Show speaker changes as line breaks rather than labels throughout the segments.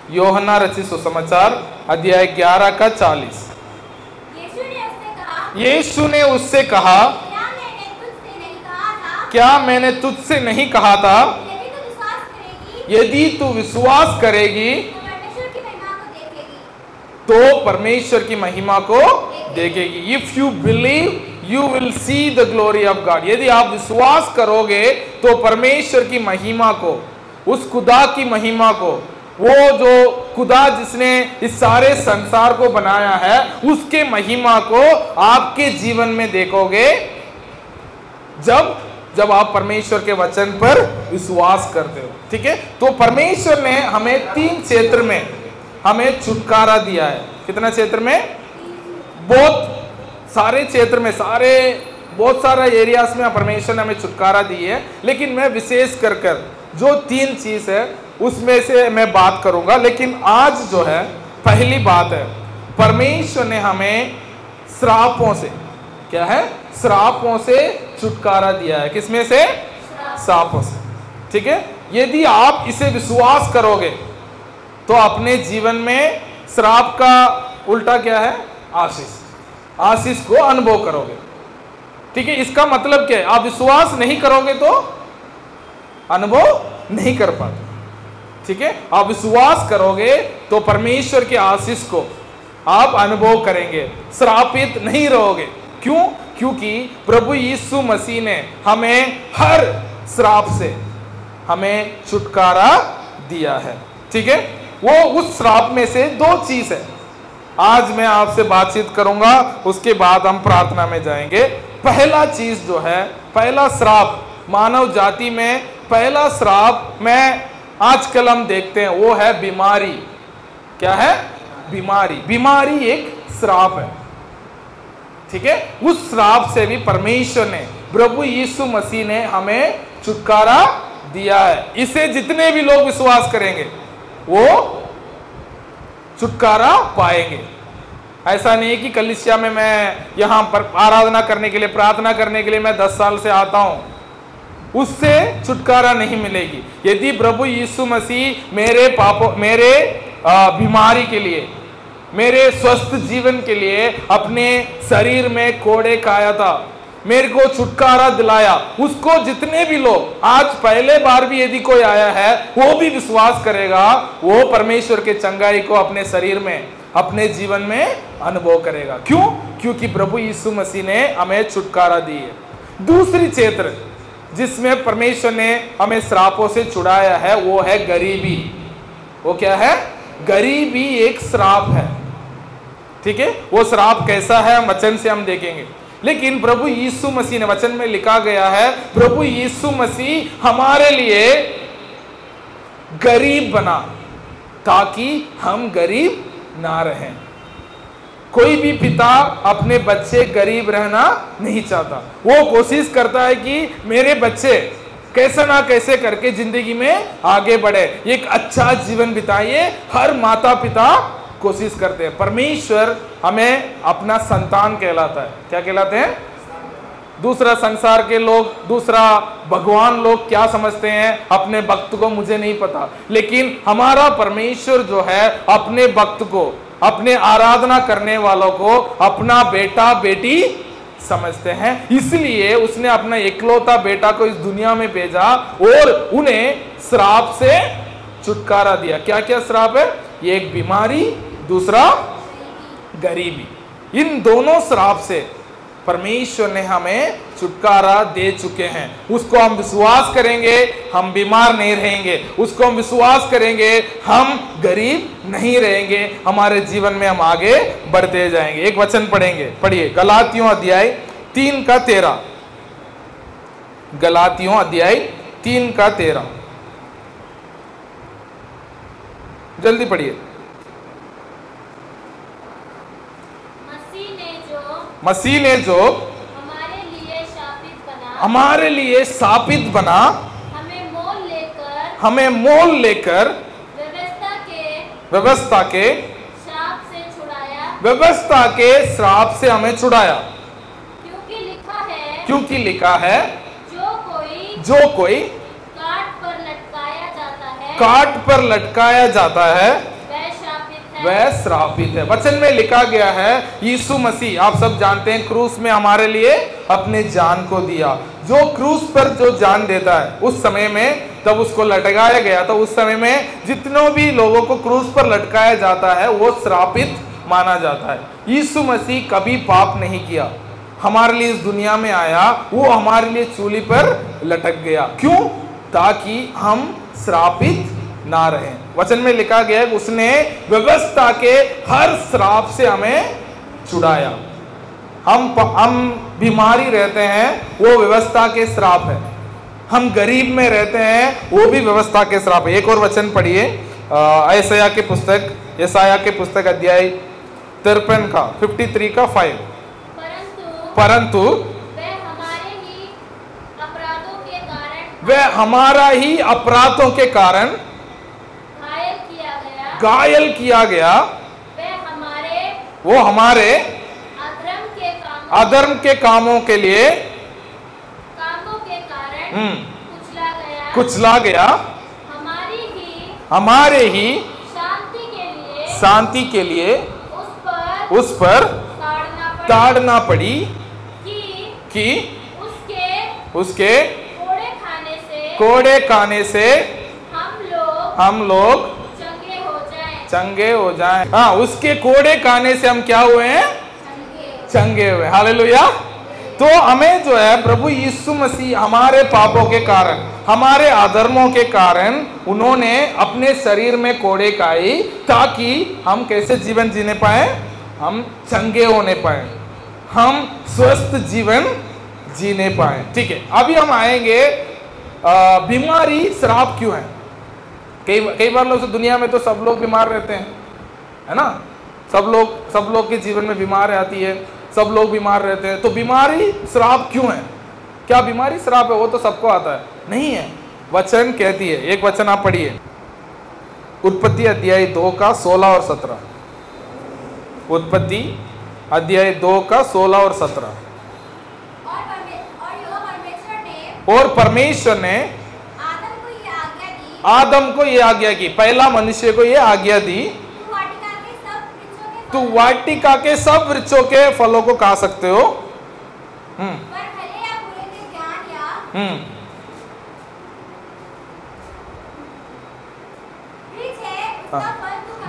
यूहन्ना रचित सुसमाचार अध्याय 11 का 40। यीशु ने उससे कहा, क्या मैंने तुझसे नहीं कहा था, यदि तू विश्वास करेगी तो परमेश्वर की महिमा को देखेगी। If you believe you will see the glory of God. यदि आप विश्वास करोगे तो परमेश्वर की महिमा को, उस खुदा की महिमा को, वो जो खुदा जिसने इस सारे संसार को बनाया है, उसके महिमा को आपके जीवन में देखोगे जब आप परमेश्वर के वचन पर विश्वास करते हो। ठीक है, तो परमेश्वर ने हमें 3 क्षेत्र में हमें छुटकारा दिया है। कितना क्षेत्र में? बहुत सारे क्षेत्र में, बहुत सारा एरियाज में परमेश्वर ने हमें छुटकारा दी है। लेकिन मैं विशेष कर जो 3 चीज है उसमें से मैं बात करूंगा। लेकिन आज जो है पहली बात है, परमेश्वर ने हमें श्रापों से, क्या है? श्रापों से छुटकारा दिया है। किसमें से? श्रापों से। ठीक है, यदि आप इसे विश्वास करोगे तो अपने जीवन में श्राप का उल्टा क्या है? आशीष को अनुभव करोगे। ठीक है, इसका मतलब क्या है? आप विश्वास नहीं करोगे तो अनुभव नहीं कर पाते। ठीक है, आप विश्वास करोगे तो परमेश्वर के आशीष को आप अनुभव करेंगे, श्रापित नहीं रहोगे। क्यों? क्योंकि प्रभु यीशु मसीह ने हमें हर श्राप से हमें छुटकारा दिया है। ठीक है, वो उस श्राप में से 2 चीज है। आज मैं आपसे बातचीत करूंगा, उसके बाद हम प्रार्थना में जाएंगे। पहला चीज जो है, पहला श्राप, मानव जाति में पहला श्राप में आजकल हम देखते हैं वो है बीमारी। क्या है? बीमारी एक श्राप है। ठीक है, उस श्राप से भी परमेश्वर ने, प्रभु यीशु मसीह ने हमें छुटकारा दिया है। इसे जितने भी लोग विश्वास करेंगे वो छुटकारा पाएंगे। ऐसा नहीं है कि कलीसिया में मैं यहां पर आराधना करने के लिए, प्रार्थना करने के लिए मैं 10 साल से आता हूं, उससे छुटकारा नहीं मिलेगी। यदि प्रभु यीशु मसीह मेरे पापों, मेरे बीमारी के लिए, मेरे स्वस्थ जीवन के लिए अपने शरीर में कोड़े खाया था, मेरे को छुटकारा दिलाया, उसको जितने भी लोग, आज पहले बार भी यदि कोई आया है वो भी विश्वास करेगा, वो परमेश्वर के चंगाई को अपने शरीर में, अपने जीवन में अनुभव करेगा। क्यों? क्योंकि प्रभु यीशु मसीह ने हमें छुटकारा दी है। दूसरी क्षेत्र जिसमें परमेश्वर ने हमें श्रापों से छुड़ाया है वो है गरीबी। वो क्या है? गरीबी एक श्राप है। ठीक है, वो श्राप कैसा है वचन से हम देखेंगे। लेकिन प्रभु यीशु मसीह ने, वचन में लिखा गया है, प्रभु यीशु मसीह हमारे लिए गरीब बना ताकि हम गरीब ना रहें। कोई भी पिता अपने बच्चे गरीब रहना नहीं चाहता। वो कोशिश करता है कि मेरे बच्चे कैसे ना कैसे करके जिंदगी में आगे बढ़े, एक अच्छा जीवन बिताइए। हर माता पिता कोशिश करते हैं। परमेश्वर हमें अपना संतान कहलाता है। क्या कहलाते हैं? दूसरा संसार के लोग, दूसरा भगवान लोग क्या समझते हैं अपने भक्त को, मुझे नहीं पता। लेकिन हमारा परमेश्वर जो है अपने भक्त को, अपने आराधना करने वालों को अपना बेटा बेटी समझते हैं। इसलिए उसने अपना इकलौता बेटा को इस दुनिया में भेजा और उन्हें श्राप से छुटकारा दिया। क्या क्या श्राप है? एक बीमारी, दूसरा गरीबी। इन दोनों श्राप से परमेश्वर ने हमें छुटकारा दे चुके हैं। उसको हम विश्वास करेंगे, हम बीमार नहीं रहेंगे। उसको हम विश्वास करेंगे, हम गरीब नहीं रहेंगे। हमारे जीवन में हम आगे बढ़ते जाएंगे। एक वचन पढ़ेंगे, पढ़िए, गलातियों अध्याय 3 का 13। गलातियों अध्याय 3 का 13, जल्दी पढ़िए। मसीह ने जो हमारे लिए शापित बना, हमें मोल लेकर व्यवस्था के श्राप से छुड़ाया, व्यवस्था के श्राप से हमें छुड़ाया। क्योंकि लिखा है जो कोई काट पर लटकाया जाता है, काट पर लटकाया जाता है
वह श्रापित है।
वह श्रापित है। वचन में लिखा गया है यीशु मसीह, आप सब जानते हैं, क्रूस में हमारे लिए अपने जान को दिया। जो क्रूस पर जो जान देता है, उस समय में तब उसको लटकाया गया था, उस समय में जितनों भी लोगों को क्रूस पर लटकाया जाता है वो श्रापित माना जाता है। यीशु मसीह कभी पाप नहीं किया, हमारे लिए इस दुनिया में आया, वो हमारे लिए चूली पर लटक गया। क्यों? ताकि हम श्रापित ना रहें। वचन में लिखा गया है उसने व्यवस्था के हर श्राप से हमें छुड़ाया। हम बीमारी रहते हैं, वो व्यवस्था के श्राप है। हम गरीब में रहते हैं, वो भी व्यवस्था के श्राप है। एक और वचन पढ़िए, यशायाह के पुस्तक अध्याय 53 का 53 का 5। परंतु वह हमारा ही अपराधों के कारण घायल किया गया। वो हमारे अधर्म के कामों के लिए कुचला गया। हमारे ही शांति के लिए उस पर ताड़ना पड़ी कि उसके कोड़े खाने से हम लोग चंगे हो जाएं। हाँ, उसके कोड़े खाने से हम क्या हुए हैं? चंगे हुए। हालेलुया। तो हमें जो है प्रभु यीशु मसीह हमारे पापों के कारण, हमारे अधर्मों के कारण उन्होंने अपने शरीर में कोड़े खाई, ताकि हम कैसे जीवन जीने पाए? हम चंगे होने पाए, हम स्वस्थ जीवन जीने पाए। ठीक है, अभी हम आएंगे बीमारी श्राप क्यों है। कई बार लोग दुनिया में तो सब लोग बीमार रहते हैं, है ना? सब लोग के जीवन में बीमारी आती है, सब लोग बीमार रहते हैं। तो बीमारी श्राप क्यों है? क्या बीमारी श्राप है? वो तो सबको आता है, नहीं है। वचन कहती है, एक वचन आप पढ़िए, उत्पत्ति अध्याय 2 का 16 और 17। उत्पत्ति अध्याय 2 का 16 और 17। और परमेश्वर ने आदम को ये आज्ञा की, पहला मनुष्य को ये आज्ञा दी, तू वाटिका के सब वृक्षों के फलों को खा सकते हो,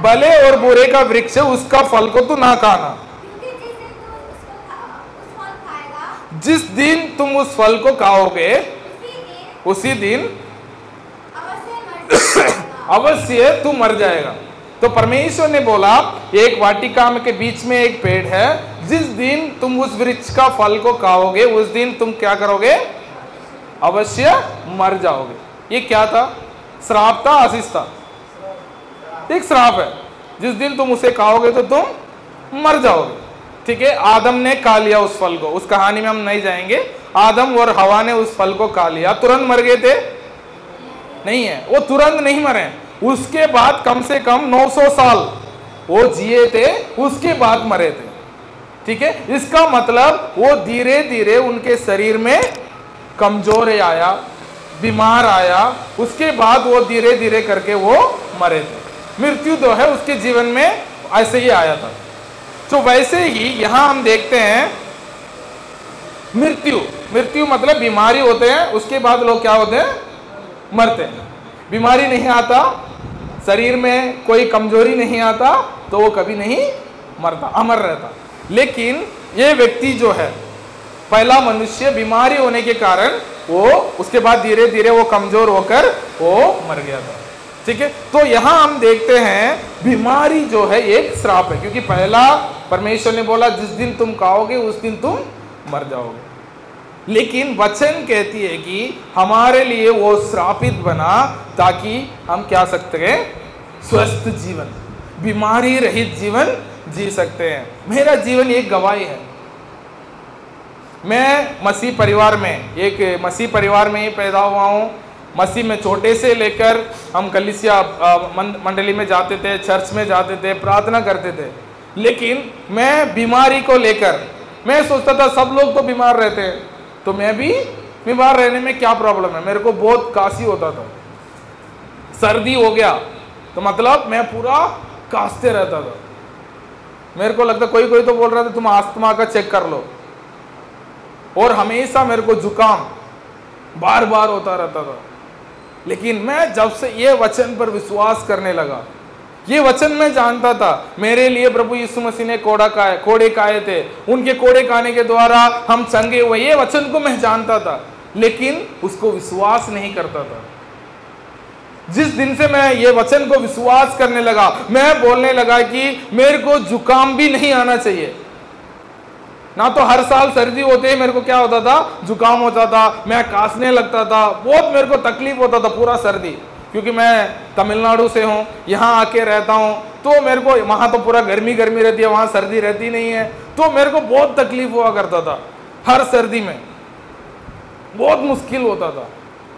भले और बुरे का वृक्ष उसका फल को तू ना खाना, जिस दिन तुम उस फल को खाओगे उसी दिन अवश्य तू मर जाएगा। तो परमेश्वर ने बोला, एक वाटिका के बीच में एक पेड़ है, जिस दिन तुम उस वृक्ष का फल को खाओगे उस दिन तुम क्या करोगे? अवश्य मर जाओगे। ये क्या था? श्राप था, आशीष था? एक श्राप है, जिस दिन तुम उसे खाओगे तो तुम मर जाओगे। ठीक है, आदम ने खा लिया उस फल को, उस कहानी में हम नहीं जाएंगे। आदम और हवा ने उस फल को खा लिया, तुरंत मर गए थे? नहीं है, वो तुरंत नहीं मरे, उसके बाद कम से कम 900 साल वो जिए थे, उसके बाद मरे थे। ठीक है, इसका मतलब वो धीरे धीरे उनके शरीर में कमजोरी आया, बीमार आया, उसके बाद वो धीरे धीरे करके वो मरे थे। मृत्यु तो है उसके जीवन में ऐसे ही आया था। तो वैसे ही यहां हम देखते हैं मृत्यु मतलब बीमारी होते हैं, उसके बाद लोग क्या होते हैं? मरते हैं। बीमारी नहीं आता, शरीर में कोई कमजोरी नहीं आता, तो वो कभी नहीं मरता, अमर रहता। लेकिन ये व्यक्ति जो है, पहला मनुष्य, बीमारी होने के कारण वो उसके बाद धीरे धीरे वो कमजोर होकर वो मर गया था। ठीक है, तो यहां हम देखते हैं बीमारी जो है एक श्राप है, क्योंकि पहला परमेश्वर ने बोला जिस दिन तुम खाओगे उस दिन तुम मर जाओगे। लेकिन वचन कहती है कि हमारे लिए वो श्रापित बना, ताकि हम क्या सकते हैं? स्वस्थ जीवन, बीमारी रहित जीवन जी सकते हैं। मेरा जीवन एक गवाही है। मैं मसीह परिवार में ही पैदा हुआ हूँ। मसीह में छोटे से लेकर हम कलीसिया मंडली में जाते थे, चर्च में जाते थे, प्रार्थना करते थे। लेकिन मैं बीमारी को लेकर मैं सोचता था सब लोग तो बीमार रहते हैं, तो मैं भी बीमार रहने में क्या प्रॉब्लम है? मेरे को बहुत काशी होता था, सर्दी हो गया तो मतलब मैं पूरा कांपते रहता था। मेरे को लगता कोई कोई तो बोल रहा था तुम अस्थमा का चेक कर लो, और हमेशा मेरे को जुकाम बार बार होता रहता था। लेकिन मैं जब से ये वचन पर विश्वास करने लगा, ये वचन मैं जानता था, मेरे लिए प्रभु यीशु मसीह ने कोड़े खाए थे, उनके कोड़े खाने के द्वारा हम चंगे हुए, ये वचन को मैं जानता था, लेकिन उसको विश्वास नहीं करता था। जिस दिन से मैं ये वचन को विश्वास करने लगा, मैं बोलने लगा कि मेरे को जुकाम भी नहीं आना चाहिए। ना तो हर साल सर्दी होते ही मेरे को क्या होता था, जुकाम होता था, मैं कांसने लगता था, बहुत मेरे को तकलीफ होता था पूरा सर्दी, क्योंकि मैं तमिलनाडु से हूँ, यहाँ आके रहता हूँ, तो मेरे को वहाँ तो पूरा गर्मी गर्मी रहती है, वहाँ सर्दी रहती नहीं है, तो मेरे को बहुत तकलीफ हुआ करता था हर सर्दी में, बहुत मुश्किल होता था।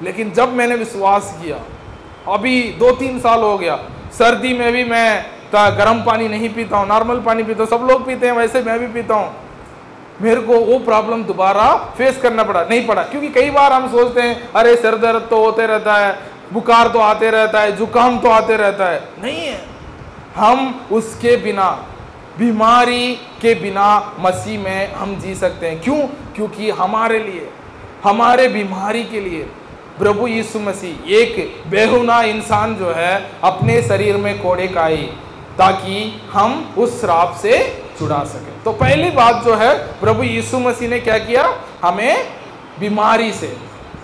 लेकिन जब मैंने विश्वास किया, अभी 2-3 साल हो गया, सर्दी में भी मैं गर्म पानी नहीं पीता हूँ, नॉर्मल पानी पीता हूँ, सब लोग पीते हैं वैसे मैं भी पीता हूँ। मेरे को वो प्रॉब्लम दोबारा फेस करना नहीं पड़ा, क्योंकि कई बार हम सोचते हैं अरे सर दर्द तो होते रहता है, बुखार तो आते रहता है, जुकाम तो आते रहता है। नहीं है, हम उसके बिना, बीमारी के बिना मसीह में हम जी सकते हैं। क्यों? क्योंकि हमारे लिए, हमारे बीमारी के लिए प्रभु यीशु मसीह एक बेहुना इंसान जो है अपने शरीर में कोड़े खाए, ताकि हम उस श्राप से छुड़ा सके। तो पहली बात जो है, प्रभु यीशु मसीह ने क्या किया, हमें बीमारी से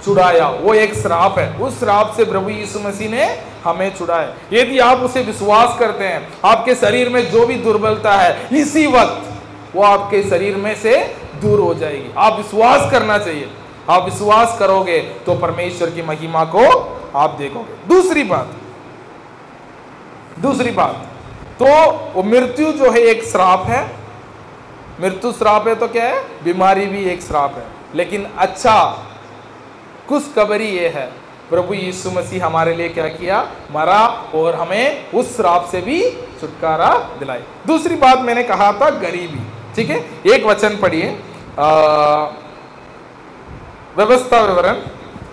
छुड़ाया। वो एक श्राप है, उस श्राप से प्रभु यीशु मसीह ने हमें छुड़ाया। यदि आप उसे विश्वास करते हैं, आपके शरीर में जो भी दुर्बलता है इसी वक्त वो आपके शरीर में से दूर हो जाएगी। आप विश्वास करना चाहिए, आप विश्वास करोगे तो परमेश्वर की महिमा को आप देखोगे। दूसरी बात तो वो मृत्यु जो है एक श्राप है, मृत्यु श्राप है, तो क्या है, बीमारी भी एक श्राप है। लेकिन अच्छा खुशखबरी ये है, प्रभु यीशु मसीह हमारे लिए क्या किया, मरा और हमें उस श्राप से भी छुटकारा दिलाई। दूसरी बात मैंने कहा था गरीबी, ठीक है। एक वचन पढ़िए, व्यवस्था विवरण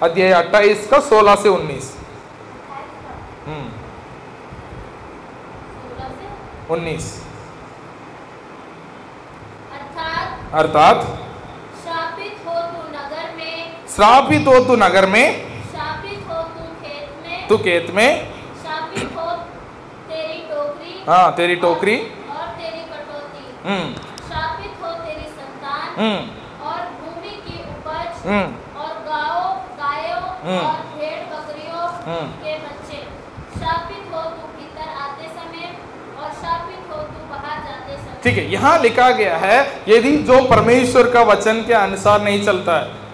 अध्याय 28 का 16 से 19। 19 अर्थात
श्रापित हो तू नगर में,
श्रापित हो तू नगर में,
श्रापित हो तू खेत में,
तू खेत में,
श्रापित हो तेरी टोकरी,
हाँ तेरी टोकरी,
और तेरी कटौती, श्रापित हो तेरी संतान, और भूमि की उपज, और गायों और भेड़ बकरियों के बच्चे। श्रापित हो तू भीतर आते समय, और श्रापित हो तू बाहर जाते समय।
ठीक है, यहाँ लिखा गया है यदि जो परमेश्वर का वचन के अनुसार नहीं चलता है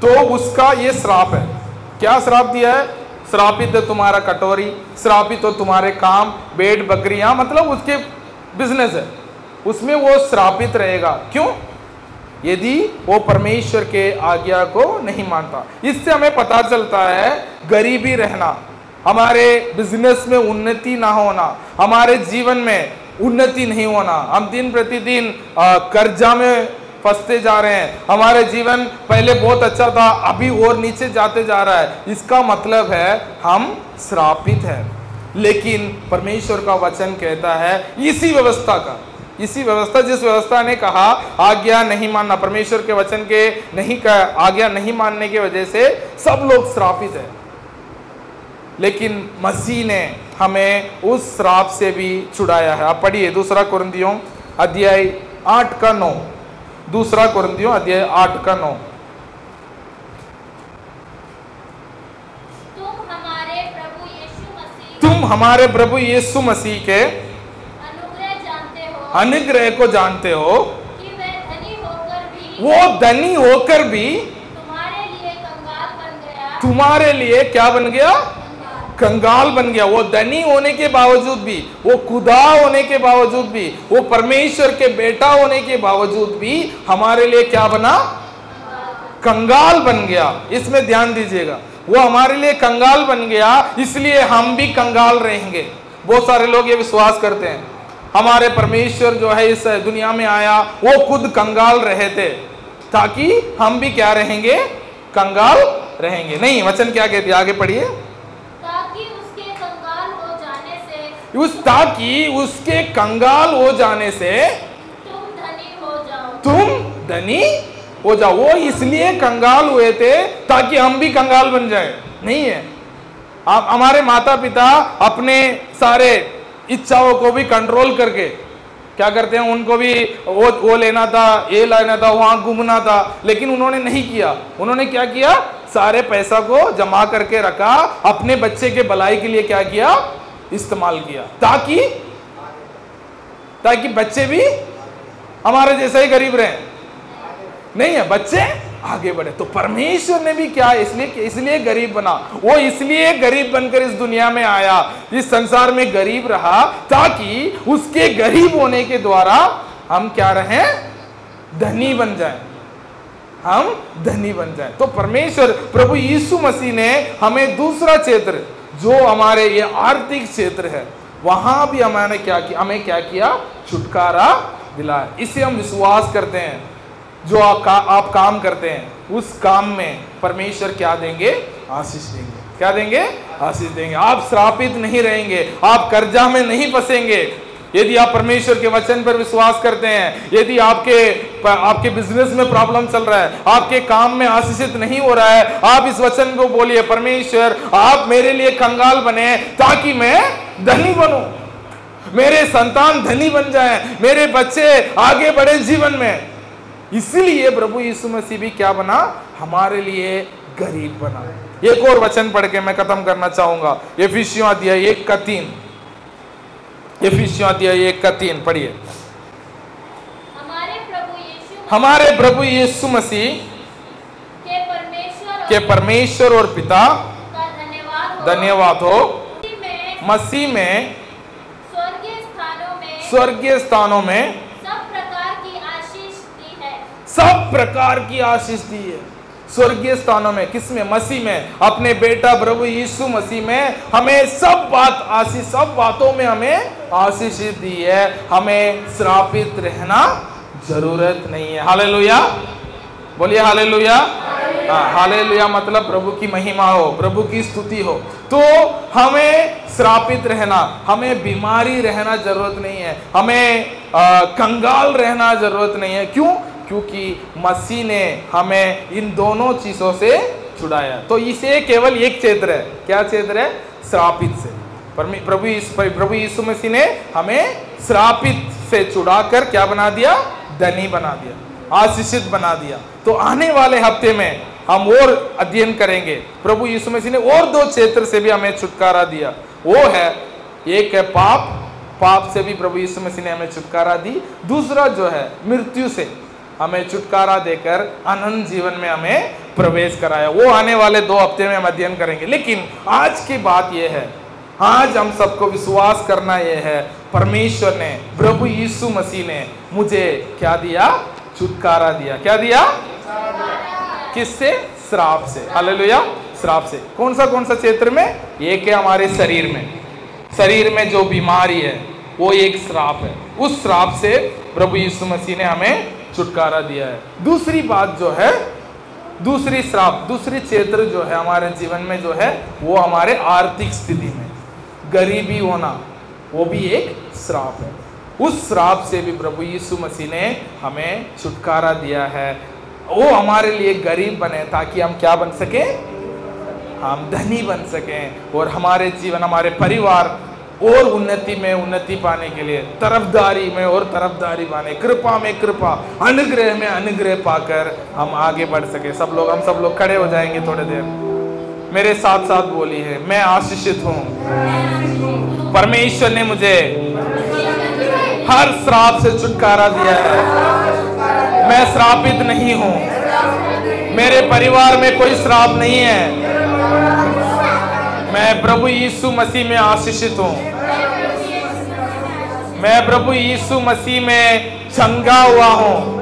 तो उसका ये श्राप है। क्या श्राप दिया है? श्रापित है तुम्हारा कटोरी, श्रापित हो तुम्हारे काम, भेड़ बकरियां, मतलब उसके बिजनेस है, उसमें वो श्रापित रहेगा। क्यों? यदि वो परमेश्वर के आज्ञा को नहीं मानता। इससे हमें पता चलता है गरीबी रहना, हमारे बिजनेस में उन्नति ना होना, हमारे जीवन में उन्नति नहीं होना, हम दिन प्रतिदिन कर्जा में फंसते जा रहे हैं, हमारे जीवन पहले बहुत अच्छा था अभी और नीचे जाते जा रहा है, इसका मतलब है हम श्रापित हैं। लेकिन परमेश्वर का वचन कहता है इसी व्यवस्था, जिस व्यवस्था ने कहा आज्ञा नहीं मानना, परमेश्वर के वचन के नहीं का आज्ञा नहीं मानने की वजह से सब लोग श्रापित है। लेकिन मसीह ने हमें उस श्राप से भी छुड़ाया है। आप पढ़िए 2 कुरिन्थियों अध्याय 8 का 9, 2 कुरिन्थियों अध्याय 8 का 9। तुम हमारे प्रभु यीशु मसीह के अनुग्रह को जानते हो
कि
वो धनी होकर भी तुम्हारे लिए क्या बन गया? कंगाल बन गया। वो धनी होने के बावजूद भी, वो खुदा होने के बावजूद भी, वो परमेश्वर के बेटा होने के बावजूद भी हमारे लिए क्या बना? कंगाल बन गया। इसमें ध्यान दीजिएगा, वो हमारे लिए कंगाल बन गया, इसलिए हम भी कंगाल रहेंगे। बहुत सारे लोग ये विश्वास करते हैं हमारे परमेश्वर जो है इस दुनिया में आया, वो खुद कंगाल रहे थे ताकि हम भी क्या रहेंगे? कंगाल रहेंगे। नहीं, वचन क्या कहती है? आगे पढ़िए।
ताकि उसके
ताकि उसके कंगाल हो जाने से
तुम धनी हो जाओ।
तुम धनी हो जाओ। वो इसलिए कंगाल हुए थे ताकि हम भी कंगाल बन जाए, नहीं है। आप हमारे माता पिता अपने सारे इच्छाओं को भी कंट्रोल करके क्या करते हैं, उनको भी वो लेना था, ये लेना था, वहां घूमना था, लेकिन उन्होंने नहीं किया। उन्होंने क्या किया, सारे पैसा को जमा करके रखा, अपने बच्चे के भलाई के लिए क्या किया, इस्तेमाल किया, ताकि बच्चे भी हमारे जैसा ही गरीब रहे, नहीं है, बच्चे आगे बढ़े। तो परमेश्वर ने भी क्या, इसलिए गरीब बना। वो इसलिए गरीब बनकर इस दुनिया में आया, इस संसार में गरीब रहा, ताकि उसके गरीब होने के द्वारा हम क्या रहें, धनी बन जाएं, हम धनी बन जाएं। तो परमेश्वर प्रभु यीशु मसीह ने हमें दूसरा क्षेत्र, जो हमारे ये आर्थिक क्षेत्र है, वहां भी हमें क्या किया, छुटकारा दिलाया। इसे हम विश्वास करते हैं। जो आप काम करते हैं, उस काम में परमेश्वर क्या देंगे, आशीष देंगे। क्या देंगे, आशीष देंगे। आप श्रापित नहीं रहेंगे, आप कर्जा में नहीं फंसेंगे। यदि आप परमेश्वर के वचन पर विश्वास करते हैं, यदि आपके बिजनेस में प्रॉब्लम चल रहा है, आपके काम में आशीषित नहीं हो रहा है, आप इस वचन को बोलिए, परमेश्वर आप मेरे लिए कंगाल बने ताकि मैं धनी बनूं, मेरे संतान धनी बन जाएं, मेरे बच्चे आगे बढ़े जीवन में। इसलिए प्रभु यीशु मसीह भी क्या बना, हमारे लिए गरीब बना। एक और वचन पढ़ के मैं खत्म करना चाहूंगा, एफिसियों अध्याय 1:3। एफिसियों अध्याय 1:3 पढ़िए। हमारे प्रभु यीशु मसीह के परमेश्वर और पिता का धन्यवाद हो, मसीह में स्वर्गीय स्थानों में सब प्रकार की आशीष दी है। स्वर्गीय स्थानों में, किसमें, मसीह में, अपने बेटा प्रभु यीशु मसीह में हमें सब बातों में हमें आशीष दी है। हमें श्रापित रहना जरूरत नहीं है। हालेलुया, बोलिए हालेलुया। हालेलुया मतलब प्रभु की महिमा हो, प्रभु की स्तुति हो। तो हमें श्रापित रहना, हमें बीमारी रहना जरूरत नहीं है, हमें कंगाल रहना जरूरत नहीं है। क्यों? क्योंकि मसीह ने हमें इन दोनों चीजों से छुड़ाया। तो इसे केवल एक क्षेत्र है, क्या क्षेत्र है, श्रापित से। प्रभु यीशु मसीह ने हमें श्रापित से छुड़ाकर क्या बना दिया, धनी बना दिया, आशीषित बना दिया। तो आने वाले हफ्ते में हम और अध्ययन करेंगे। प्रभु यीशु मसीह ने और दो क्षेत्र से भी हमें छुटकारा दिया। वो है, एक है पाप से भी प्रभु यीशु मसीह ने हमें छुटकारा दी। दूसरा जो है मृत्यु से हमें छुटकारा देकर अनंत जीवन में हमें प्रवेश कराया। वो आने वाले 2 हफ्ते में हम अध्ययन करेंगे। लेकिन आज की बात यह है, आज हम सबको विश्वास करना यह है, परमेश्वर ने, प्रभु यीशु मसीह ने मुझे क्या दिया, छुटकारा दिया। क्या दिया, किससे, श्राप से। हालेलुया, श्राप से। कौन सा क्षेत्र में, एक है हमारे शरीर में जो बीमारी है वो एक श्राप है। उस श्राप से प्रभु यीशु मसीह ने हमें छुटकारा दिया है। दूसरी बात जो है, दूसरी क्षेत्र जो है हमारे जीवन में जो है, वो हमारे आर्थिक स्थिति में गरीबी होना, वो भी एक श्राप है। उस श्राप से भी प्रभु यीशु मसीह ने हमें छुटकारा दिया है। वो हमारे लिए गरीब बने ताकि हम क्या बन सके, हम धनी बन सकें, और हमारे जीवन, हमारे परिवार और उन्नति में उन्नति पाने के लिए, तरफदारी में और तरफदारी पाने, कृपा में कृपा, अनुग्रह में अनुग्रह पाकर हम आगे बढ़ सके। हम सब लोग खड़े हो जाएंगे थोड़ी देर, मेरे साथ साथ बोली है, मैं आशीषित हूँ। परमेश्वर ने मुझे हर श्राप से छुटकारा दिया है। मैं श्रापित नहीं हूँ, मेरे परिवार में कोई श्राप नहीं है। मैं प्रभु यीशु मसीह में आशीषित हूँ। मैं प्रभु यीशु मसीह में चंगा हुआ हूँ।